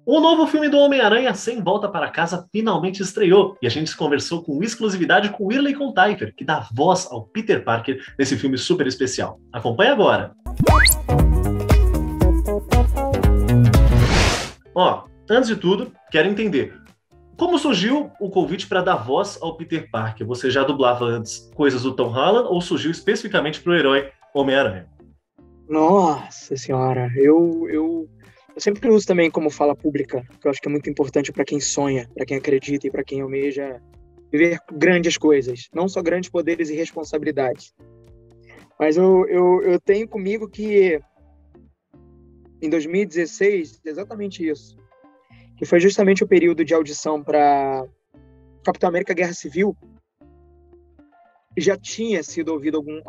O novo filme do Homem-Aranha Sem Volta para Casa finalmente estreou e a gente conversou com exclusividade com Irley Contaifer, que dá voz ao Peter Parker nesse filme super especial. Acompanhe agora! Antes de tudo, quero entender como surgiu o convite para dar voz ao Peter Parker. Você já dublava antes coisas do Tom Holland ou surgiu especificamente para o herói Homem-Aranha? Nossa senhora, eu sempre uso também como fala pública, que eu acho que é muito importante para quem sonha, para quem acredita e para quem almeja viver grandes coisas, não só grandes poderes e responsabilidades. Mas eu tenho comigo que em 2016, exatamente isso, que foi justamente o período de audição para Capitão América Guerra Civil, já tinha sido ouvido um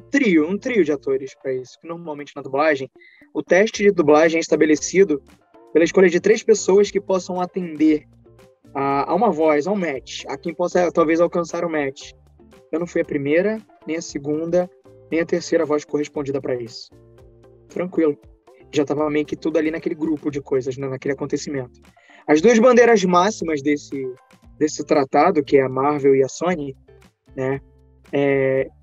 trio de atores para isso, que normalmente na dublagem, o teste de dublagem é estabelecido pela escolha de 3 pessoas que possam atender a uma voz, a um match, a quem possa talvez alcançar o match. Eu não fui a primeira, nem a segunda, nem a terceira voz correspondida para isso. Tranquilo. Já estava meio que tudo ali naquele grupo de coisas, né, naquele acontecimento. As 2 bandeiras máximas desse tratado, que é a Marvel e a Sony, né,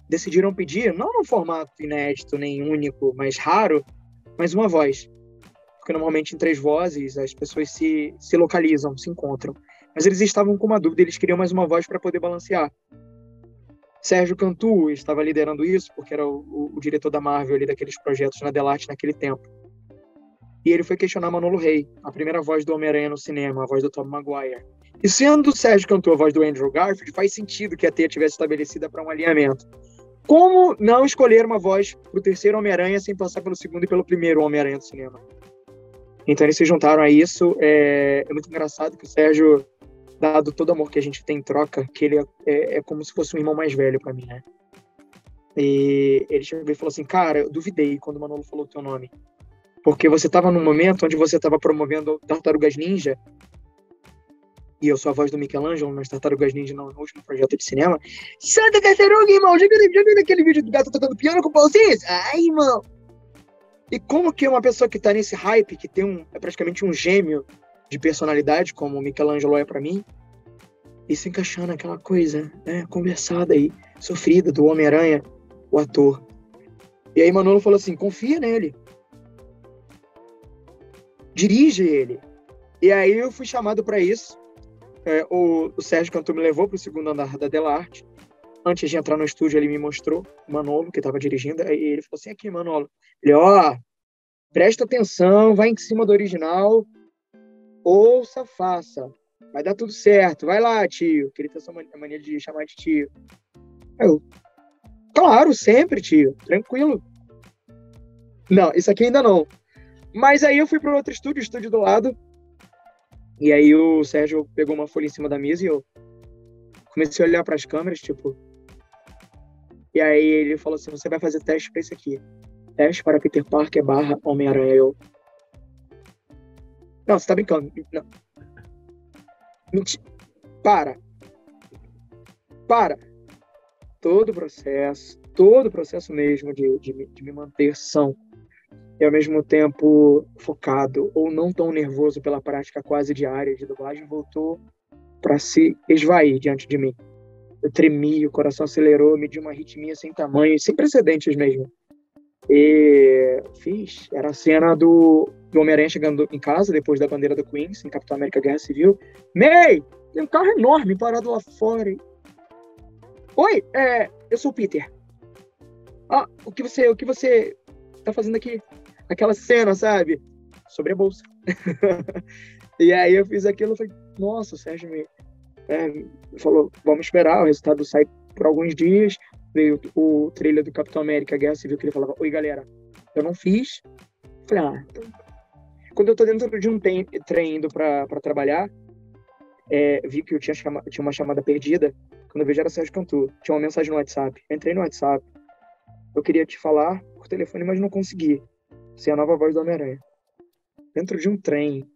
decidiram pedir, não num formato inédito, nem único, mas raro, mas uma voz. Porque normalmente em 3 vozes as pessoas se localizam, se encontram. Mas eles estavam com uma dúvida, eles queriam mais uma voz para poder balancear. Sérgio Cantu estava liderando isso, porque era o diretor da Marvel ali, daqueles projetos na Delarte naquele tempo. E ele foi questionar Manolo Rey, a primeira voz do Homem-Aranha no cinema, a voz do Tobey Maguire. E sendo o Sérgio Cantu a voz do Andrew Garfield, faz sentido que a teia tivesse estabelecida para um alinhamento. Como não escolher uma voz para o terceiro Homem-Aranha sem passar pelo segundo e pelo primeiro Homem-Aranha do cinema? Então eles se juntaram a isso. É muito engraçado que o Sérgio, dado todo o amor que a gente tem em troca, que ele é como se fosse um irmão mais velho para mim, né? E ele chegou e falou assim, cara, eu duvidei quando o Manolo falou o teu nome. Porque você estava num momento onde você estava promovendo Tartarugas Ninja, e eu sou a voz do Michelangelo nas Tartarugas Ninja no último projeto de cinema. Santa Tartaruga, irmão! Já viu aquele vídeo do gato tocando piano com o pauzinho? Ai, irmão! E como que uma pessoa que tá nesse hype, que tem é praticamente um gêmeo de personalidade, como o Michelangelo é pra mim, e se encaixando naquela coisa, né, conversada aí, sofrida do Homem-Aranha, o ator. E aí Manolo falou assim, confia nele. Dirige ele. E aí eu fui chamado para isso. O Sérgio Cantu me levou para o segundo andar da Delarte. Antes de entrar no estúdio, ele me mostrou o Manolo, que estava dirigindo. Aí ele falou assim, aqui, Manolo. Ele, presta atenção, vai em cima do original, ouça, faça. Vai dar tudo certo. Vai lá, tio. Que ele tem essa mania de chamar de tio. Eu, claro, sempre, tio. Tranquilo. Não, isso aqui ainda não. Mas aí eu fui para outro estúdio do lado, e aí o Sérgio pegou uma folha em cima da mesa e eu comecei a olhar para as câmeras, tipo... E aí ele falou assim, você vai fazer teste para isso aqui. Teste para Peter Parker / Homem-Aranha. Eu... Não, você tá brincando. Não. Mentira. Para. Todo o processo mesmo de me manter são e ao mesmo tempo focado ou não tão nervoso pela prática quase diária de dublagem, voltou para se esvair diante de mim. Eu tremi, o coração acelerou, me deu uma arritmia sem tamanho, sem precedentes mesmo. E era a cena do Homem-Aranha chegando em casa, depois da bandeira do Queens, em Capitão América Guerra Civil. May, tem um carro enorme parado lá fora. Oi, eu sou o Peter. O que você tá fazendo aqui? Aquela cena, sabe? Sobre a bolsa. E aí eu fiz aquilo e falei, nossa, o Sérgio me falou, vamos esperar, o resultado sai por alguns dias. Veio o trailer do Capitão América Guerra Civil, que ele falava, oi galera, eu não fiz. Falei, quando eu tô dentro de um trem indo pra trabalhar, vi que eu tinha uma chamada perdida. Quando eu vejo era Sérgio Cantu, tinha uma mensagem no WhatsApp. Entrei no WhatsApp, eu queria te falar por telefone, mas não consegui. Você é a nova voz do Homem-Aranha. Dentro de um trem.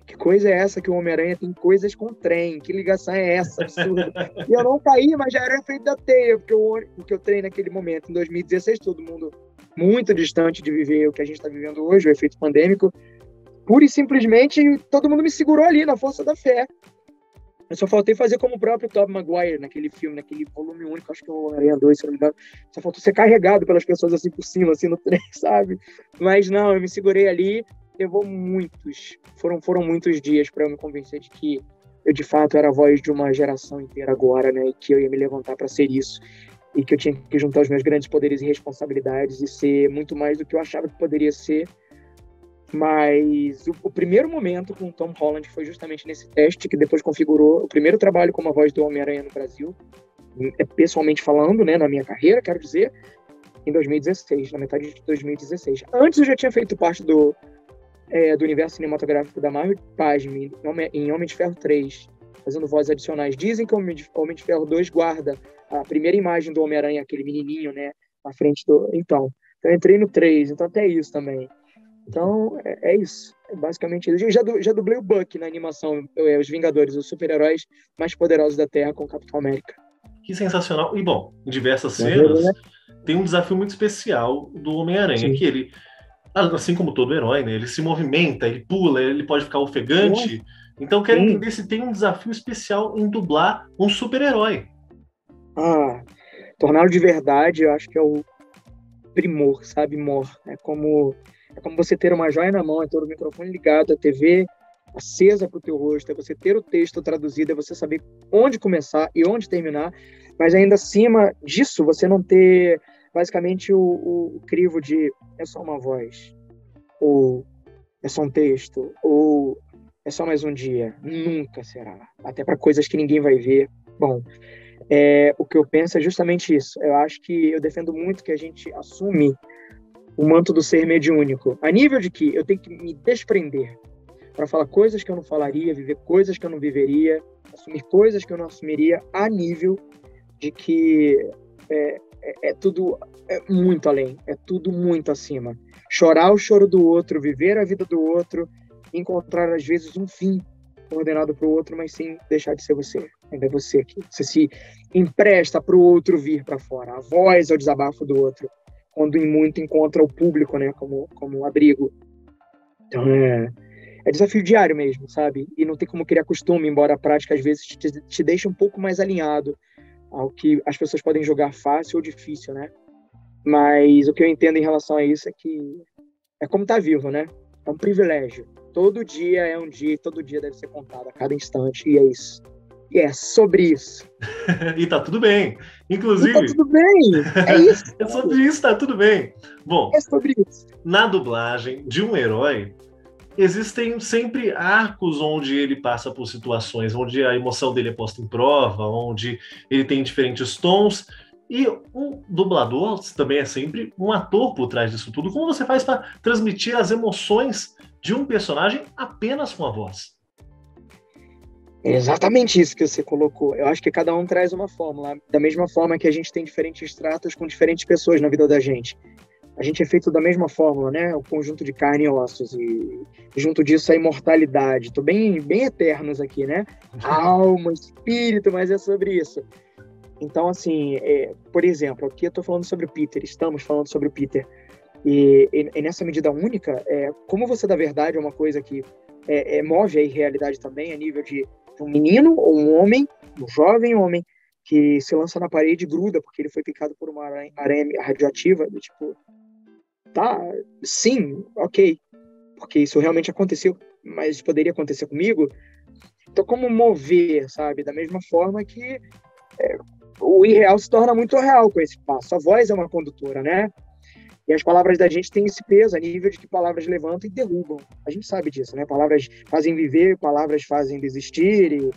Que coisa é essa que o Homem-Aranha tem coisas com o trem? Que ligação é essa? Absurda. E eu não caí, mas já era o efeito da teia, porque eu treinei naquele momento. Em 2016, todo mundo muito distante de viver o que a gente está vivendo hoje, o efeito pandêmico. pura e simplesmente, todo mundo me segurou ali, na força da fé. Eu só faltei fazer como o próprio Tobey Maguire, naquele filme, naquele volume único, acho que é o Homem-Aranha 2, se não me engano. Só faltou ser carregado pelas pessoas assim por cima, assim no trem, sabe? Mas não, eu me segurei ali, foram muitos dias para eu me convencer de que eu de fato era a voz de uma geração inteira agora, né? E que eu ia me levantar para ser isso. E que eu tinha que juntar os meus grandes poderes e responsabilidades e ser muito mais do que eu achava que poderia ser. Mas o primeiro momento com o Tom Holland foi justamente nesse teste que depois configurou o primeiro trabalho como a voz do Homem-Aranha no Brasil, pessoalmente falando, né, na minha carreira, quero dizer, em 2016, na metade de 2016. Antes eu já tinha feito parte do universo cinematográfico da Marvel, pasme, em Homem de Ferro 3, fazendo vozes adicionais. Dizem que o Homem de Ferro 2 guarda a primeira imagem do Homem-Aranha, aquele menininho, né, na frente do... Então, eu entrei no 3, então até isso também. Então, é isso. É basicamente isso. Eu já dublei o Bucky na animação, Os Vingadores, os super-heróis mais poderosos da Terra com o Capitão América. Que sensacional. E, bom, em diversas cenas, né? tem um desafio muito especial do Homem-Aranha, que ele, assim como todo herói, né, ele se movimenta, ele pula, ele pode ficar ofegante. Então, eu quero entender se tem um desafio especial em dublar um super-herói. Torná-lo de verdade, eu acho que é o primor, sabe, Mor? É como você ter uma joia na mão, é ter o microfone ligado, a TV acesa para o teu rosto, é você ter o texto traduzido, é você saber onde começar e onde terminar, mas ainda acima disso, você não ter basicamente o crivo de é só uma voz, ou é só um texto, ou é só mais um dia. Nunca será. Até para coisas que ninguém vai ver. Bom, o que eu penso é justamente isso. Eu acho que eu defendo muito que a gente assume o manto do ser mediúnico, a nível de que eu tenho que me desprender para falar coisas que eu não falaria, viver coisas que eu não viveria, assumir coisas que eu não assumiria, a nível de que tudo muito além, é tudo muito acima. Chorar o choro do outro, viver a vida do outro, encontrar às vezes um fim ordenado para o outro, mas sem deixar de ser você. Ainda é você aqui. Você se empresta para o outro vir para fora. A voz é o desabafo do outro, quando em muito encontra o público, né, como um abrigo. Então é desafio diário mesmo, sabe? E não tem como criar costume, embora a prática às vezes te deixe um pouco mais alinhado ao que as pessoas podem jogar fácil ou difícil, né? Mas o que eu entendo em relação a isso é que é como estar vivo, né? É um privilégio. Todo dia é um dia, todo dia deve ser contado a cada instante, e é isso. E é sobre isso. E tá tudo bem. Inclusive... E tá tudo bem! É isso! É sobre isso, tá tudo bem. Bom, é sobre isso. Na dublagem de um herói, existem sempre arcos onde ele passa por situações onde a emoção dele é posta em prova, onde ele tem diferentes tons. E um dublador também é sempre um ator por trás disso tudo. Como você faz para transmitir as emoções de um personagem apenas com a voz? É exatamente isso que você colocou. Eu acho que cada um traz uma fórmula. Da mesma forma que a gente tem diferentes tratos com diferentes pessoas na vida da gente. A gente é feito da mesma fórmula, né? O conjunto de carne e ossos. E junto disso a imortalidade. Tô bem eternos aqui, né? Alma, espírito, mas é sobre isso. Então, assim, por exemplo, aqui eu tô falando sobre o Peter. Estamos falando sobre o Peter. E nessa medida única, como você da verdade é uma coisa que move a realidade também, a nível de um menino ou um homem, um jovem homem, que se lança na parede e gruda porque ele foi picado por uma aranha radioativa, do tipo, tá, sim, ok, porque isso realmente aconteceu, mas poderia acontecer comigo. Então, como mover, sabe? Da mesma forma que o irreal se torna muito real com esse passo. A voz é uma condutora, né? E as palavras da gente têm esse peso a nível de que palavras levantam e derrubam. A gente sabe disso, né? Palavras fazem viver, palavras fazem desistir.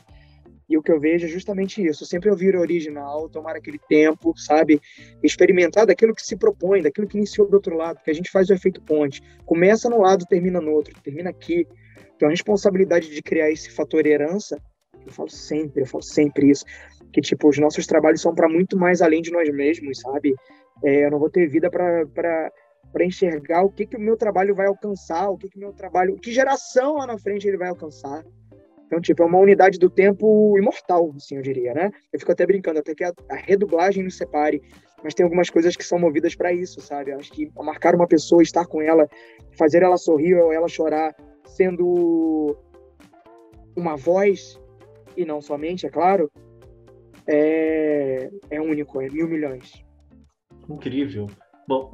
E o que eu vejo é justamente isso. Sempre ouvir o original, tomar aquele tempo, sabe? Experimentar daquilo que se propõe, daquilo que iniciou do outro lado. Porque a gente faz o efeito ponte. Começa no lado, termina no outro. Termina aqui. Então a responsabilidade de criar esse fator herança, eu falo sempre isso. Que, tipo, os nossos trabalhos são para muito mais além de nós mesmos, sabe? Eu não vou ter vida para enxergar o que o meu trabalho vai alcançar, que geração lá na frente ele vai alcançar. Então, tipo, é uma unidade do tempo imortal, assim, eu diria, né? Eu fico até brincando, até que a redublagem nos separe, mas tem algumas coisas que são movidas para isso, sabe? Eu acho que marcar uma pessoa, estar com ela, fazer ela sorrir ou ela chorar, sendo uma voz, e não somente, é claro, é único, é 1.000.000.000. Incrível. Bom,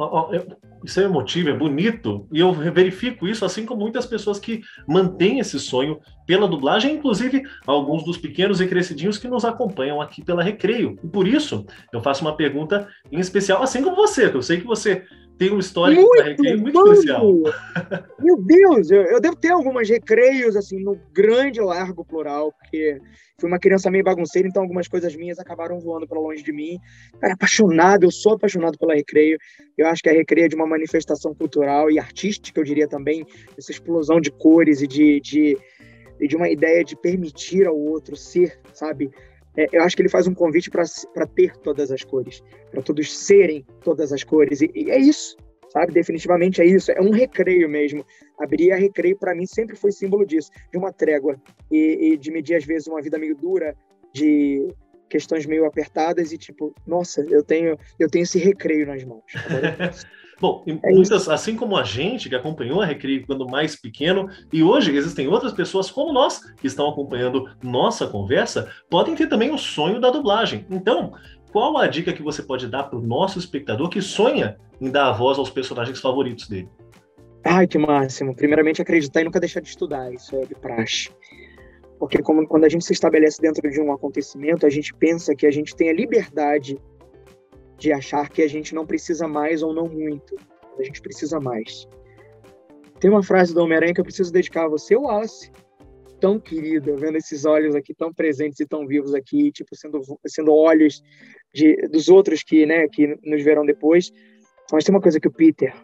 isso é emotivo, é bonito, e eu verifico isso, assim como muitas pessoas que mantêm esse sonho pela dublagem, inclusive alguns dos pequenos e crescidinhos que nos acompanham aqui pela Recreio. E por isso, eu faço uma pergunta em especial, assim como você, que eu sei que você tem um histórico da Recreio muito especial. Meu Deus, eu devo ter algumas recreios, assim, no grande e largo plural, porque fui uma criança meio bagunceira, então algumas coisas minhas acabaram voando para longe de mim. Cara, apaixonado, eu sou apaixonado pela Recreio. Eu acho que a Recreio é de uma manifestação cultural e artística, eu diria também, essa explosão de cores e de uma ideia de permitir ao outro ser, sabe? Eu acho que ele faz um convite para ter todas as cores, para todos serem todas as cores, e é isso. Sabe? Definitivamente é isso, é um recreio mesmo. Abrir a Recreio, para mim, sempre foi símbolo disso, de uma trégua e de medir, às vezes, uma vida meio dura, de questões meio apertadas e tipo, nossa, eu tenho esse recreio nas mãos. Bom, muitas, assim como a gente que acompanhou a Recreio quando mais pequeno, e hoje existem outras pessoas como nós que estão acompanhando nossa conversa, podem ter também o sonho da dublagem. Então, qual a dica que você pode dar para o nosso espectador que sonha em dar a voz aos personagens favoritos dele? Ai, que máximo. Primeiramente, acreditar e nunca deixar de estudar. Isso é de praxe. Porque quando a gente se estabelece dentro de um acontecimento, a gente pensa que a gente tem a liberdade de achar que a gente não precisa mais ou não muito. A gente precisa mais. Tem uma frase do Homem-Aranha que eu preciso dedicar a você, Wallace, tão querido, vendo esses olhos aqui tão presentes e tão vivos aqui, tipo, sendo olhos dos outros que nos verão depois. Mas tem uma coisa que o Peter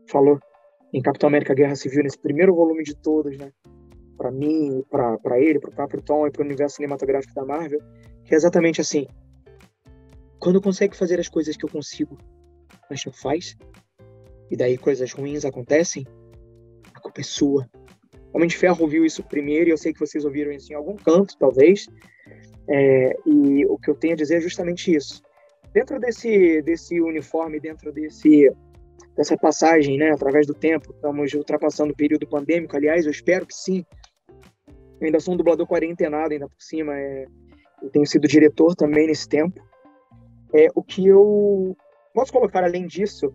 falou em Capitão América Guerra Civil, nesse primeiro volume de todos, né? Para mim, para ele, para o próprio Tom e para o universo cinematográfico da Marvel, que é exatamente assim: quando consegue fazer as coisas que eu consigo, mas não faz, e daí coisas ruins acontecem, a culpa é sua. Homem de Ferro ouviu isso primeiro, e eu sei que vocês ouviram isso em algum canto, talvez, e o que eu tenho a dizer é justamente isso. Dentro desse uniforme, dentro dessa passagem, né, através do tempo, estamos ultrapassando o período pandêmico, aliás, eu espero que sim. Eu ainda sou um dublador quarentenado, ainda por cima, eu tenho sido diretor também nesse tempo. O que eu posso colocar além disso,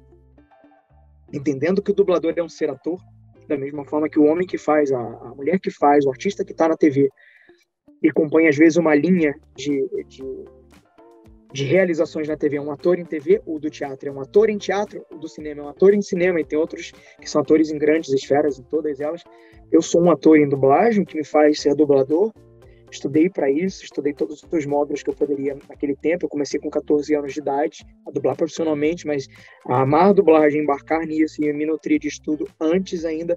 entendendo que o dublador é um ser ator, da mesma forma que o homem que faz, a mulher que faz, o artista que está na TV e compõe, às vezes, uma linha de realizações na TV, é um ator em TV, o do teatro é um ator em teatro, o do cinema é um ator em cinema, e tem outros que são atores em grandes esferas, em todas elas. Eu sou um ator em dublagem, o que me faz ser dublador. Estudei para isso, estudei todos os módulos que eu poderia naquele tempo. Eu comecei com 14 anos de idade a dublar profissionalmente, mas a amar a dublagem, embarcar nisso e me nutrir de estudo antes ainda.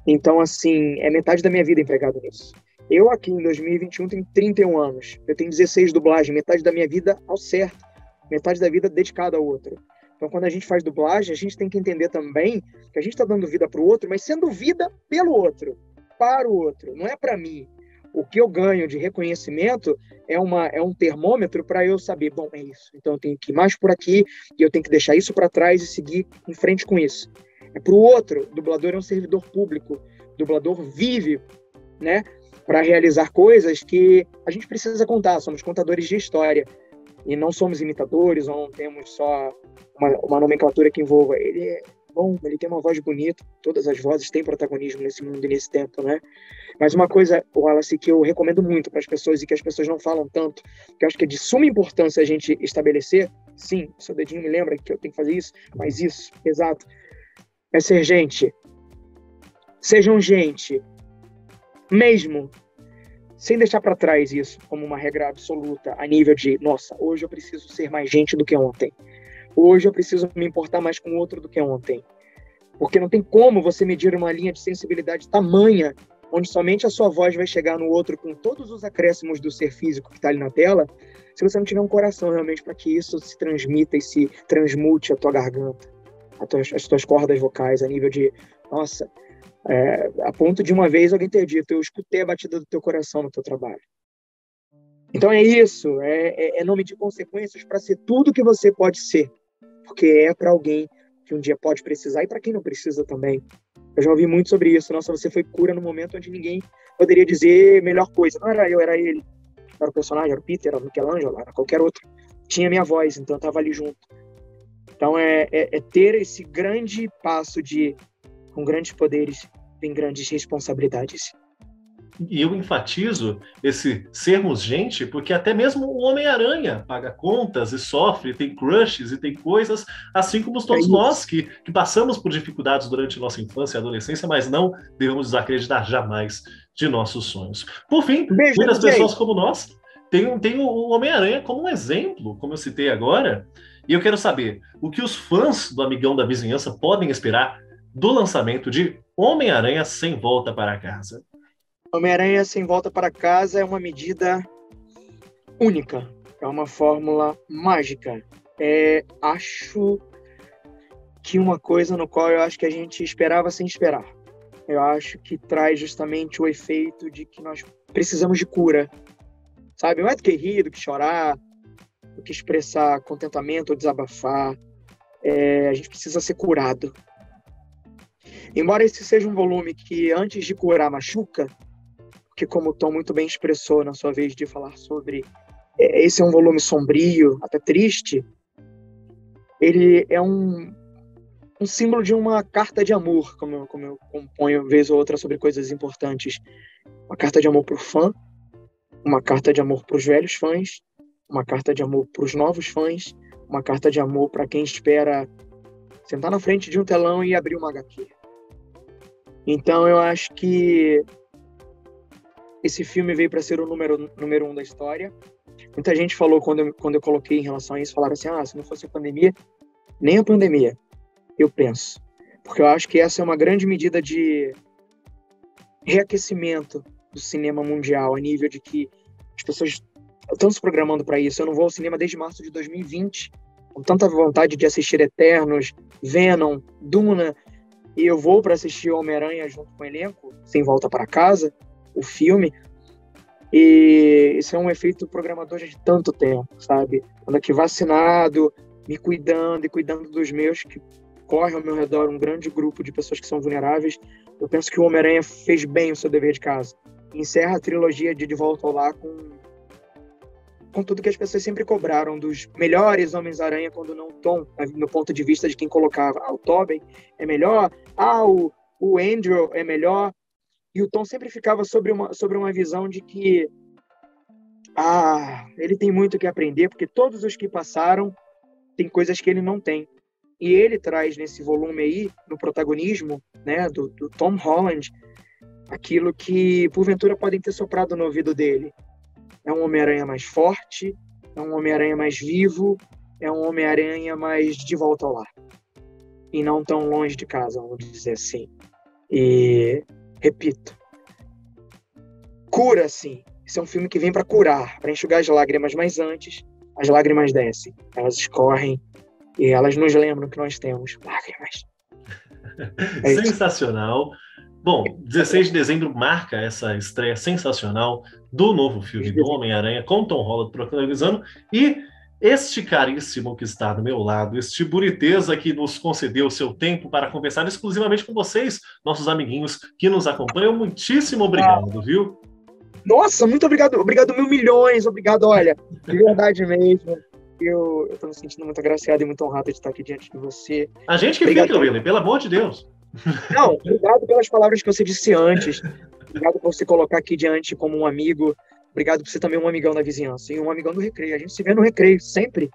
Então, assim, é metade da minha vida empregado nisso. Eu aqui em 2021 tenho 31 anos. Eu tenho 16 dublagens, metade da minha vida ao certo, metade da vida dedicada ao outro. Então, quando a gente faz dublagem, a gente tem que entender também que a gente está dando vida para o outro, mas sendo vida pelo outro, para o outro, não é para mim. O que eu ganho de reconhecimento é um termômetro para eu saber, bom, é isso. Então eu tenho que ir mais por aqui e eu tenho que deixar isso para trás e seguir em frente com isso. É para o outro, o dublador é um servidor público. O dublador vive, né, para realizar coisas que a gente precisa contar. Somos contadores de história e não somos imitadores ou não temos só uma nomenclatura que envolva. Ele é bom, ele tem uma voz bonita, todas as vozes têm protagonismo nesse mundo e nesse tempo, né? Mas uma coisa, Wallace, que eu recomendo muito para as pessoas e que as pessoas não falam tanto, que eu acho que é de suma importância a gente estabelecer, sim, seu dedinho me lembra que eu tenho que fazer isso, mas isso, exato, é ser gente. Sejam gente, mesmo sem deixar para trás isso como uma regra absoluta, a nível de, nossa, hoje eu preciso ser mais gente do que ontem. Hoje eu preciso me importar mais com o outro do que ontem. Porque não tem como você medir uma linha de sensibilidade tamanha, onde somente a sua voz vai chegar no outro com todos os acréscimos do ser físico que está ali na tela, se você não tiver um coração realmente para que isso se transmita e se transmute a tua garganta, as tuas cordas vocais, a nível de, nossa, a ponto de uma vez alguém ter dito, eu escutei a batida do teu coração no teu trabalho. Então é isso, é não medir consequências para ser tudo que você pode ser, porque é para alguém que um dia pode precisar e para quem não precisa também. Eu já ouvi muito sobre isso. Nossa, você foi cura no momento onde ninguém poderia dizer melhor coisa. Não era eu, era ele. Era o personagem, era o Peter, era o Michelangelo, era qualquer outro. Tinha minha voz, então eu tava ali junto. Então é ter esse grande passo de, com grandes poderes, vem grandes responsabilidades. E eu enfatizo esse sermos gente, porque até mesmo o Homem-Aranha paga contas e sofre, tem crushes e tem coisas, assim como todos nós que passamos por dificuldades durante nossa infância e adolescência, mas não devemos desacreditar jamais de nossos sonhos. Por fim, muitas pessoas como nós têm o Homem-Aranha como um exemplo, como eu citei agora, e eu quero saber o que os fãs do Amigão da Vizinhança podem esperar do lançamento de Homem-Aranha Sem Volta para Casa. Homem-Aranha Sem Volta para Casa é uma medida única, é uma fórmula mágica. Acho que uma coisa no qual eu acho que a gente esperava sem esperar. Eu acho que traz justamente o efeito de que nós precisamos de cura, sabe? Mais do que rir, do que chorar, do que expressar contentamento ou desabafar, a gente precisa ser curado. Embora esse seja um volume que antes de curar machuca, que como o Tom muito bem expressou na sua vez de falar sobre esse é um volume sombrio, até triste, ele é um símbolo de uma carta de amor, como eu componho vez ou outra sobre coisas importantes. Uma carta de amor para o fã, uma carta de amor para os velhos fãs, uma carta de amor para os novos fãs, uma carta de amor para quem espera sentar na frente de um telão e abrir uma HQ. Então eu acho que esse filme veio para ser o número 1 da história. Muita gente falou, quando eu coloquei em relação a isso, falaram assim, se não fosse a pandemia, nem a pandemia, eu penso. Porque eu acho que essa é uma grande medida de reaquecimento do cinema mundial, a nível de que as pessoas estão se programando para isso. Eu não vou ao cinema desde março de 2020, com tanta vontade de assistir Eternos, Venom, Duna, e eu vou para assistir Homem-Aranha junto com o elenco, Sem Volta para Casa, o filme, e isso é um efeito programador já de tanto tempo, sabe? Ando aqui vacinado, me cuidando e cuidando dos meus, que corre ao meu redor um grande grupo de pessoas que são vulneráveis. Eu penso que o Homem-Aranha fez bem o seu dever de casa. Encerra a trilogia de Volta ao Lar com tudo que as pessoas sempre cobraram dos melhores Homens-Aranha, quando não Tom, no ponto de vista de quem colocava. O Tobey é melhor, o Andrew é melhor, e o Tom sempre ficava sobre uma visão de que ele tem muito que aprender, porque todos os que passaram têm coisas que ele não tem. E ele traz nesse volume aí, no protagonismo, né, do Tom Holland, aquilo que, porventura, podem ter soprado no ouvido dele. É um Homem-Aranha mais forte, é um Homem-Aranha mais vivo, é um Homem-Aranha mais de volta ao lar. E não tão longe de casa, vamos dizer assim. E, repito, cura, sim. Esse é um filme que vem para curar, para enxugar as lágrimas, mas antes, as lágrimas descem. Elas escorrem e elas nos lembram que nós temos lágrimas. Sensacional. Bom, 16 de dezembro marca essa estreia sensacional do novo filme do Homem-Aranha, com Tom Holland protagonizando, e este caríssimo que está do meu lado, este buriteza que nos concedeu o seu tempo para conversar exclusivamente com vocês, nossos amiguinhos que nos acompanham, muitíssimo obrigado, viu? Nossa, muito obrigado, obrigado mil milhões, obrigado, olha, de verdade mesmo. Eu tô me sentindo muito agraciado e muito honrado de estar aqui diante de você. A gente que fica, William, pelo amor de Deus. Não, obrigado pelas palavras que você disse antes. Obrigado por você colocar aqui diante como um amigo. Obrigado por ser também um amigão da vizinhança e um amigão do Recreio. A gente se vê no Recreio, sempre.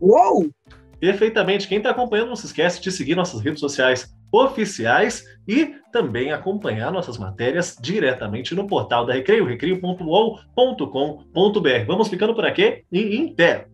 Uou! Perfeitamente. Quem está acompanhando, não se esquece de seguir nossas redes sociais oficiais e também acompanhar nossas matérias diretamente no portal da Recreio, recreio.uol.com.br. Vamos ficando por aqui e em pé.